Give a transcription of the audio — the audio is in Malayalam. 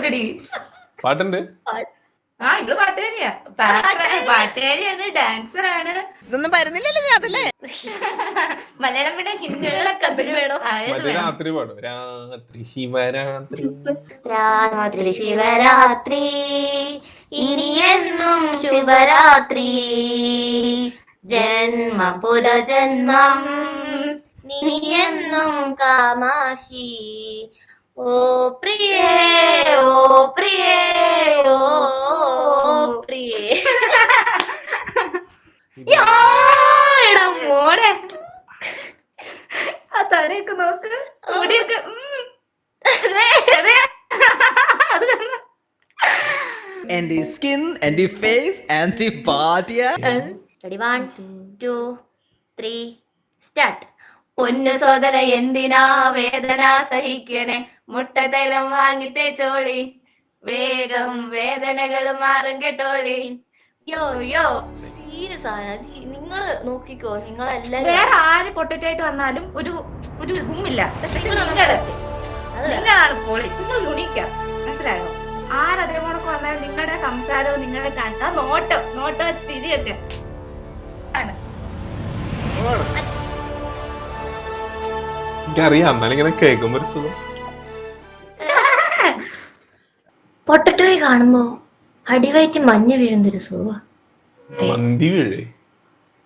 കൊടുക്കടി. പാട്ടുണ്ട്. ആ ഇവള് പാട്ടുകാരിയാ. പാട്ടുകാരിയാണ്, ഡാൻസറാണ്. ഇതൊന്നും വരുന്നില്ലല്ലോ അതല്ലേ. മലയാളം പിന്നെ ഹിന്ദികളൊക്കെ വേണോ? മറ്റേ രാത്രി പാടും. രാത്രി ശിവരാത്രി രാത്രി ശിവരാത്രി ഇനിയെന്നും ശുഭരാത്രി ജന്മ പുനജന്മം നീയെന്നും കാമാശി ഓ പ്രിയേ ഓ പ്രിയേ ഓ പ്രിയേ. മോനെ ആ തലയൊക്കെ നോക്ക്, മുടിയൊക്കെ And the skin and the face and the body. Ready, 1, 2, 3, start. പൊന്നു സോദര എന്തിനാ വേദന സഹിക്കണേ, മുട്ട തൈലം വാങ്ങി തേച്ചോളി, വേഗം വേദനകൾ മാറും കേട്ടോളി. യോ യോ സീരിയസ് ആണ്. നിങ്ങള് നോക്കിക്കോ, നിങ്ങളെല്ലാരും വേറെ ആര് പൊട്ടറ്റോ ആയിട്ട് വന്നാലും ഒരു ഒരു ഇതുമില്ല. നിങ്ങളാണ് പൊളി, നിങ്ങൾ യുണീക്കാ, മനസ്സിലായോ? ആരതേപോണൊക്കെ വന്നാലും നിങ്ങളുടെ സംസാരവും നിങ്ങളുടെ കണ്ട നോട്ടോ ചിരിയൊക്കെ ആണ്. എനിക്കറിയാം, എന്നാലും ഇങ്ങനെ കേൾക്കുമ്പോ ഒരു സുഖം. പൊട്ടറ്റോയി കാണുമ്പോ അടിവയറ്റ് മഞ്ഞ് വീഴുന്നൊരു സുഖ. മന്തി വീഴേ